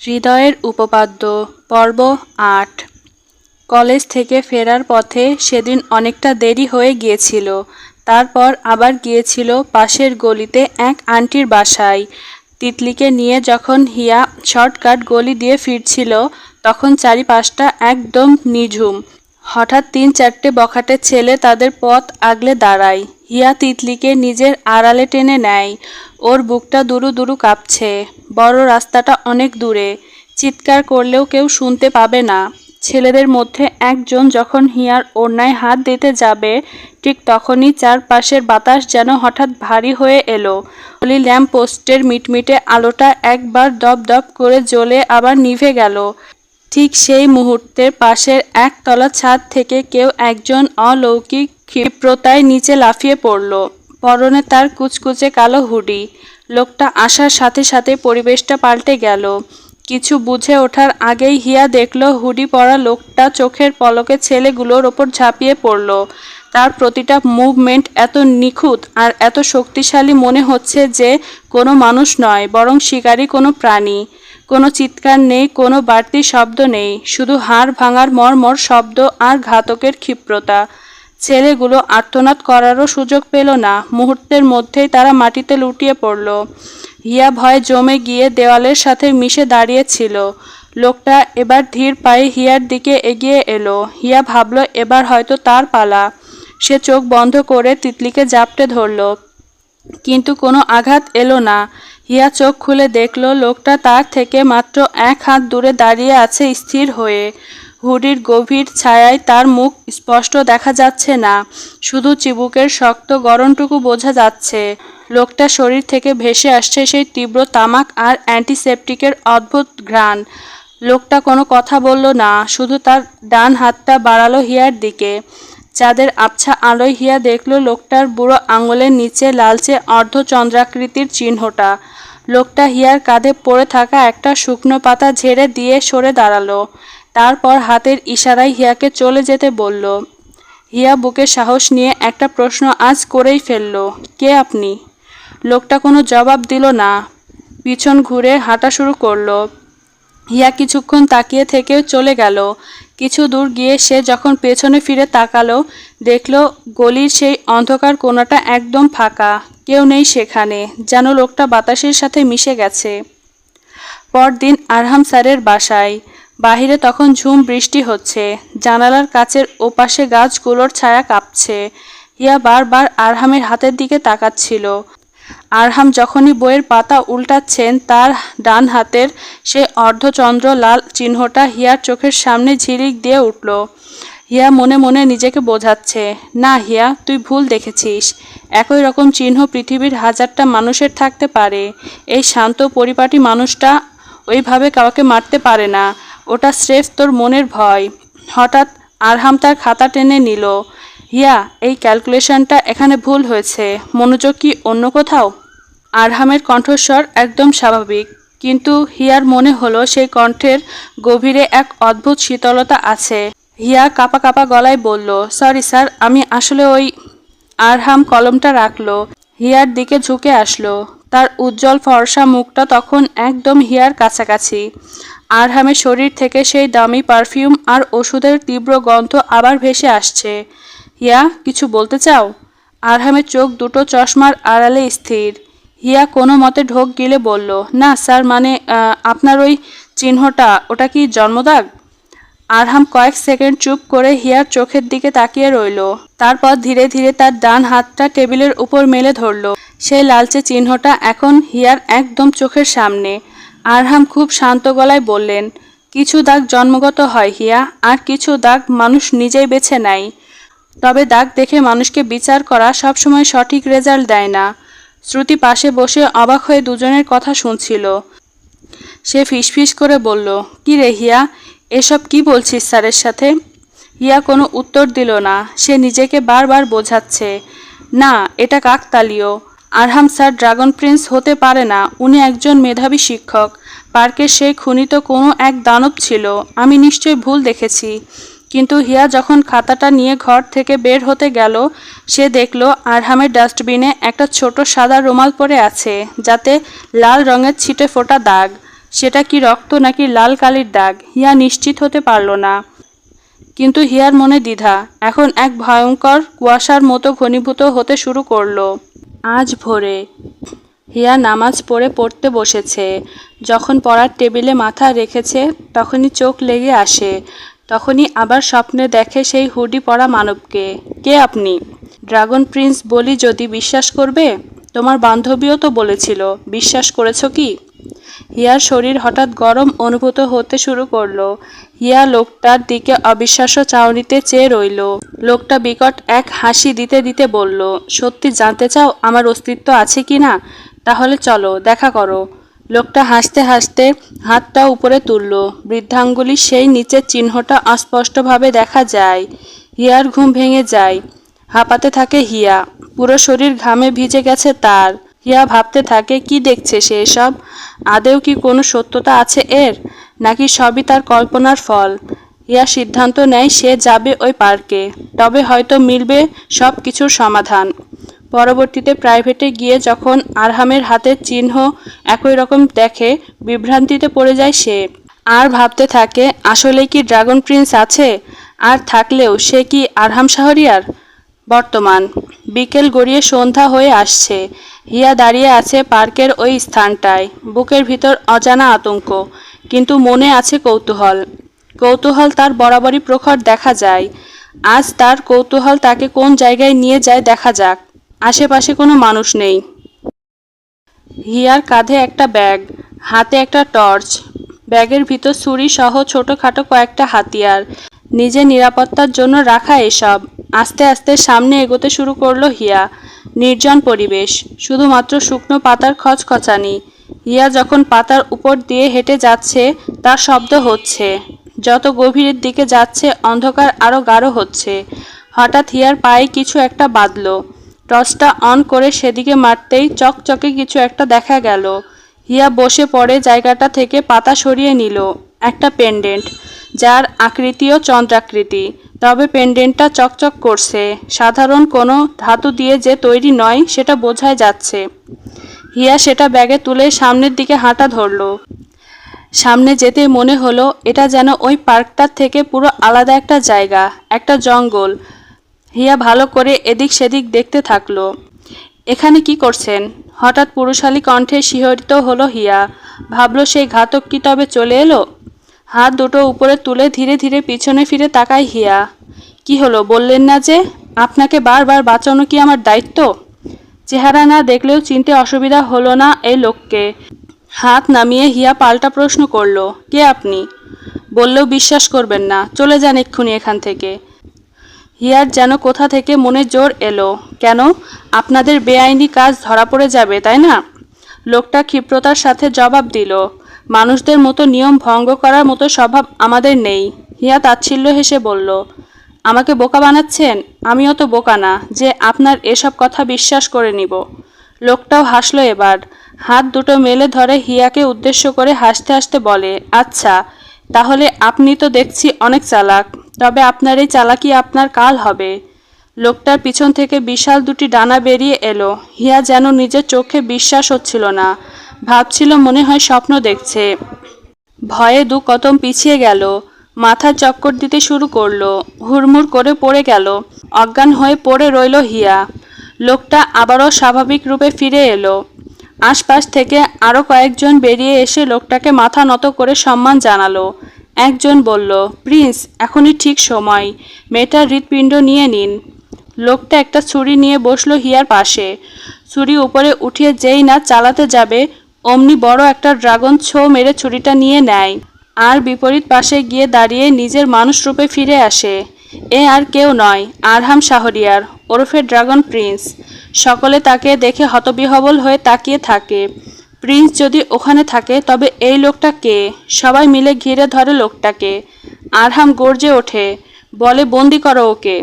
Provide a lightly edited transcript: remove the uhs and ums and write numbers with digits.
হৃদয়ের উপপাদ্য পর্ব ৮। কলেজ থেকে ফেরার পথে সেদিন অনেকটা দেরি হয়ে গিয়েছিল। তারপর আবার গিয়েছিল পাশের গলিতে এক আন্টির বাসায়। তিতলিকে নিয়ে যখন হিয়া শর্টকাট গলি দিয়ে ফিরছিল তখন চারিপাশটা একদম নিঝুম। হঠাৎ ৩-৪টে বখাটে ছেলে তাদের পথ আগলে দাঁড়ায়। হিয়া তিতলিকে নিজের আড়ালে টেনে নেয়। ওর বুকটা দুরু দুরু কাঁপছে। বড় রাস্তাটা অনেক দূরে, চিৎকার করলেও কেউ শুনতে পাবে না। ছেলেদের মধ্যে একজন যখন হিয়ার ওড়নায় হাত দিতে যাবে ঠিক তখনই চারপাশের বাতাস যেন হঠাৎ ভারী হয়ে এলো। গলি ল্যাম্প পোস্টের মিটমিটে আলোটা একবার দপ দপ করে জ্বলে আবার নিভে গেল। ঠিক সেই মুহূর্তে পাশের একতলা ছাদ থেকে কেউ একজন অলৌকিক ক্ষিপ্রতায় নিচে লাফিয়ে পড়ল। পরনে তার কুচকুচে কালো হুডি। লোকটা আসার সাথে সাথে পরিবেশটা পাল্টে গেল। কিছু বুঝে ওঠার আগেই হিয়া দেখল হুডি পরা লোকটা চোখের পলকে ছেলেগুলোর ওপর ঝাঁপিয়ে পড়ল। তার প্রতিটা মুভমেন্ট এত নিখুঁত আর এত শক্তিশালী মনে হচ্ছে যে কোনো মানুষ নয়, বরং শিকারী কোনো প্রাণী। কোনো চিৎকার নেই, কোনো বাড়তি শব্দ নেই, শুধু হাড় ভাঙার মর্মর শব্দ আর ঘাতকের ক্ষিপ্রতা। ছেলেগুলো আর্তনাদ করারও সুযোগ পেল না। মুহূর্তের মধ্যেই তারা মাটিতে লুটিয়ে পড়ল। হিয়া ভয়ে জমে গিয়ে দেওয়ালের সাথে মিশে দাঁড়িয়েছিল। লোকটা এবার ধীর পায়ে হিয়ার দিকে এগিয়ে এলো। হিয়া ভাবল এবার হয়তো তার পালা। সে চোখ বন্ধ করে তিতলিকে জাপটে ধরল, কিন্তু কোনো আঘাত এলো না। হিয়া চোখ খুলে দেখল লোকটা তার থেকে মাত্র ১ হাত দূরে দাঁড়িয়ে আছে স্থির হয়ে। হুডির গভীর ছায়ায় তার মুখ স্পষ্ট দেখা যাচ্ছে না, শুধু চিবুকের শক্ত গড়নটুকু বোঝা যাচ্ছে। লোকটার শরীর থেকে ভেসে আসছে সেই তীব্র তামাক আর অ্যান্টিসেপটিকের অদ্ভুত ঘ্রাণ। লোকটা কোনো কথা বলল না, শুধু তার ডান হাতটা বাড়ালো হিয়ার দিকে। চাঁদের আবছা আলোয় হিয়া দেখল লোকটার বুড়ো আঙুলের নিচে লালচে অর্ধচন্দ্রাকৃতির চিহ্নটা। লোকটা হিয়ার কাঁধে পড়ে থাকা একটা শুকনো পাতা ঝেড়ে দিয়ে সরে দাঁড়ালো। তারপর হাতের ইশারায় হিয়াকে চলে যেতে বলল। হিয়া বুকে সাহস নিয়ে একটা প্রশ্ন আজ করেই ফেলল, কে আপনি? লোকটা কোনো জবাব দিল না, পিছন ঘুরে হাঁটা শুরু করলো। হিয়া কিছুক্ষণ তাকিয়ে থেকে চলে গেল। কিছু দূর গিয়ে সে যখন পেছনে ফিরে তাকালো, দেখল গলির সেই অন্ধকার কোণাটা একদম ফাঁকা, কেউ নেই সেখানে, যেন লোকটা বাতাসের সাথে মিশে গেছে। পরদিন আরহাম স্যারের বাসায়। বাহিরে তখন ঝুম বৃষ্টি হচ্ছে। জানালার কাচের ওপাশে গাছগুলোর ছায়া কাঁপছে। হিয়া বারবার আরহামের হাতের দিকে তাকাচ্ছিল। আরহাম যখনই বইয়ের পাতা উল্টাচ্ছেন তার ডান হাতের সে অর্ধচন্দ্র লাল চিহ্নটা হিয়ার চোখের সামনে ঝিলিক দিয়ে উঠল। হিয়া মনে মনে নিজেকে বোঝাচ্ছে, না হিয়া, তুই ভুল দেখেছিস। একই রকম চিহ্ন পৃথিবীর হাজারটা মানুষের থাকতে পারে। এই শান্ত পরিপাটি মানুষটা ওইভাবে কাউকে মারতে পারে না। ওটা স্রেফ তোর মনের ভয়। হঠাৎ আরহাম তার খাতা টেনে নিল। হিয়া, এই ক্যালকুলেশনটা এখানে ভুল হয়েছে, মনোযোগ কি অন্য কোথাও? আরহামের কণ্ঠস্বর একদম স্বাভাবিক, কিন্তু হিয়ার মনে হলো সেই কণ্ঠের গভীরে এক অদ্ভুত শীতলতা আছে। হিয়া কাঁপা কাঁপা গলায় বলল, সরি স্যার, আমি আসলে ওই। আরহাম কলমটা রাখলো, হিয়ার দিকে ঝুঁকে আসলো। তার উজ্জ্বল ফর্সা মুখটা তখন একদম হিয়ার কাছাকাছি। আরহামের শরীর থেকে সেই দামি পারফিউম আর ওষুধের তীব্র গন্ধ আবার ভেসে আসছে। হিয়া, কিছু বলতে চাও? আরহামের চোখ দুটো চশমার আড়ালে স্থির। হিয়া কোনো মতে ঢোক গিলে বলল, না স্যার, মানে আপনার ওই চিহ্নটা, ওটা কি জন্মদাগ? আরহাম কয়েক সেকেন্ড চুপ করে হিয়ার চোখের দিকে তাকিয়ে রইল। তারপর ধীরে ধীরে তার ডান হাতটা টেবিলের উপর মেলে ধরল। সেই লালচে চিহ্নটা এখন হিয়ার একদম চোখের সামনে। আরহাম খুব শান্ত গলায় বললেন, কিছু দাগ জন্মগত হয় হিয়া, আর কিছু দাগ মানুষ নিজেই বেছে নেয়। তবে দাগ দেখে মানুষকে বিচার করা সবসময় সঠিক রেজাল্ট দেয় না। শ্রুতি পাশে বসে অবাক হয়ে দুজনের কথা শুনছিল। সে ফিসফিস করে বলল, কি রে হিয়া, এসব কি বলছিস স্যারের সাথে? হিয়া কোনো উত্তর দিল না। সে নিজেকে বারবার বোঝাচ্ছে, না, এটা কাকতালীয়। আরহাম স্যার ড্রাগন প্রিন্স হতে পারে না। উনি একজন মেধাবী শিক্ষক। পার্কের সেই খুনি তো কোনো এক দানব ছিল। আমি নিশ্চয়ই ভুল দেখেছি। কিন্তু হিয়া যখন খাতাটা নিয়ে ঘর থেকে বের হতে গেল, সে দেখল আরহামের ডাস্টবিনে একটা ছোট সাদা রুমাল পড়ে আছে, যাতে লাল রঙের ছিটে ফোটা দাগ। সেটা কি রক্ত নাকি লাল কালির দাগ হিয়া নিশ্চিত হতে পারল না। কিন্তু হিয়ার মনে দ্বিধা এখন এক ভয়ঙ্কর কুয়াশার মতো ঘনীভূত হতে শুরু করলো। আজ ভোরে হিয়া নামাজ পড়তে বসেছে। যখন পড়ার টেবিলে মাথা রেখেছে তখনই চোখ লেগে আসে। তখনই আবার স্বপ্নে দেখে সেই হুডি পরা মানবকে। কে আপনি? ড্রাগন প্রিন্স বলি যদি বিশ্বাস করবে? তোমার বান্ধবীও তো বলেছিল, বিশ্বাস করেছো কি? হিয়ার শরীর হঠাৎ গরম অনুভূত হতে শুরু করলো। হিয়া লোকটার দিকে অবিশ্বাস্য চাউনিতে চেয়ে রইল। লোকটা বিকট এক হাসি দিতে দিতে বলল, সত্যি জানতে চাও আমার অস্তিত্ব আছে কি না? তাহলে চলো দেখা করো। লোকটা হাসতে হাসতে হাতটা উপরে তুলল। বৃদ্ধাঙ্গুলির সেই নিচের চিহ্নটা অস্পষ্টভাবে দেখা যায়। হিয়ার ঘুম ভেঙে যায়। হাঁপাতে থাকে হিয়া। পুরো শরীর ঘামে ভিজে গেছে তার। হিয়া ভাবতে থাকে কি দেখছে সে এসব? আদেও কি কোনো সত্যতা আছে এর, নাকি সবই তার কল্পনার ফল? হিয়া সিদ্ধান্ত নেয় সে যাবে ওই পার্কে, তবে হয়তো মিলবে সব কিছুর সমাধান। পরবর্তীতে প্রাইভেটে গিয়ে যখন আরহামের হাতের চিহ্ন একই রকম দেখে বিভ্রান্তিতে পড়ে যায় সে। আর ভাবতে থাকে আসলে কি ড্রাগন প্রিন্স আছে? আর থাকলেও সে কি আরহাম শাহরিয়ার? বর্তমান বিকেল গড়িয়ে সন্ধ্যা হয়ে আসছে। হিয়া দাঁড়িয়ে আছে পার্কের ওই স্থানটায়। বুকের ভিতর অজানা আতঙ্ক, কিন্তু মনে আছে কৌতূহল। কৌতূহল তার বরাবরই প্রখর দেখা যায়। আজ তার কৌতূহল তাকে কোন জায়গায় নিয়ে যায় দেখা যাক। আশেপাশে কোনো মানুষ নেই। হিয়ার কাঁধে একটা ব্যাগ, হাতে একটা টর্চ, ব্যাগের ভিতর ছুরি সহ ছোটখাটো কয়েকটা হাতিয়ার। নিজের নিরাপত্তার জন্য রাখা এসব। আস্তে আস্তে সামনে এগোতে শুরু করলো হিয়া। নির্জন পরিবেশ, শুধুমাত্র শুকনো পাতার খচখচানি। হিয়া যখন পাতার উপর দিয়ে হেঁটে যাচ্ছে তার শব্দ হচ্ছে। যত গভীরের দিকে যাচ্ছে অন্ধকার আরো গাঢ় হচ্ছে। হঠাৎ হিয়ার পায়ে কিছু একটা বাঁধল। টর্চটা অন করে সেদিকে মারতেই চকচকে কিছু একটা দেখা গেল। হিয়া বসে পড়ে জায়গাটা থেকে পাতা সরিয়ে নিল। একটা পেন্ডেন্ট, যার আকৃতিও চন্দ্রাকৃতি, তবে পেন্ডেন্টটা চকচক করছে। সাধারণ কোনো ধাতু দিয়ে যে তৈরি নয় সেটা বোঝাই যাচ্ছে। হিয়া সেটা ব্যাগে তুলে সামনের দিকে হাঁটা ধরল। সামনে যেতেই মনে হলো এটা যেন ওই পার্কটার থেকে পুরো আলাদা একটা জায়গা, একটা জঙ্গল। হিয়া ভালো করে এদিক সেদিক দেখতে থাকলো। এখানে কি করছেন? হঠাৎ পুরুষালী কণ্ঠে শিহরিত হলো হিয়া। ভাবলো সেই ঘাতক কি তবে চলে এলো? হাত দুটো উপরে তুলে ধীরে ধীরে পিছনে ফিরে তাকায় হিয়া। কি হলো বললেন না যে? আপনাকে বারবার বাঁচানো কি আমার দায়িত্ব? চেহারা না দেখলেও চিনতে অসুবিধা হলো না এই লোককে। হাত নামিয়ে হিয়া পাল্টা প্রশ্ন করলো, কে আপনি? বললেও বিশ্বাস করবেন না, চলে যান এক্ষুনি এখান থেকে। হিয়ার যেন কোথা থেকে মনে জোর এলো। কেন? আপনাদের বেআইনি কাজ ধরা পড়ে যাবে তাই না? লোকটা ক্ষিপ্রতার সাথে জবাব দিল, মানুষদের মতো নিয়ম ভঙ্গ করার মতো স্বভাব আমাদের নেই। হিয়া তাচ্ছিল্য হেসে বলল, আমাকে বোকা বানাচ্ছেন? আমিও তো বোকা না যে আপনার এসব কথা বিশ্বাস করে নিব। লোকটাও হাসলো এবার। হাত দুটো মেলে ধরে হিয়াকে উদ্দেশ্য করে হাসতে হাসতে বলে, আচ্ছা তাহলে আপনি তো দেখছি অনেক চালাক, তবে আপনার এই চালাকি আপনার কাল হবে। লোকটার পিছন থেকে বিশাল দুটি ডানা বেরিয়ে এলো। হিয়া যেন নিজের চোখে বিশ্বাস হচ্ছিল না। ভাবছিল মনে হয় স্বপ্ন দেখছে। ভয়ে দু কদম পিছিয়ে গেল। মাথার চক্কর দিতে শুরু করলো। হুড়মুড় করে পড়ে গেল। অজ্ঞান হয়ে পড়ে রইল হিয়া। লোকটা আবারও স্বাভাবিক রূপে ফিরে এলো। আশপাশ থেকে আরও কয়েকজন বেরিয়ে এসে লোকটাকে মাথা নত করে সম্মান জানালো। একজন বলল, প্রিন্স এখনই ঠিক সময়, মেয়েটার হৃৎপিণ্ড নিয়ে নিন। লোকটা একটা ছুরি নিয়ে বসলো হিয়ার পাশে। ছুরি উপরে উঠিয়ে যেই না চালাতে যাবে অমনি বড় একটা ড্রাগন ছো মেরে ছুরিটা নিয়ে নেয়। আর বিপরীত পাশে গিয়ে দাঁড়িয়ে নিজের মানুষ রূপে ফিরে আসে। এ আর কেউ নয়, আরহাম শাহরিয়ার ওরফে ড্রাগন প্রিন্স। সকলে তাকে দেখে হতবিহ্বল হয়ে তাকিয়ে থাকে। প্রিন্স যদি ওখানে থাকে তবে এই লোকটা কে? সবাই মিলে ঘিরে ধরে লোকটাকে। আরহাম গর্জে ওঠে, বলে, বন্দি করো ওকে।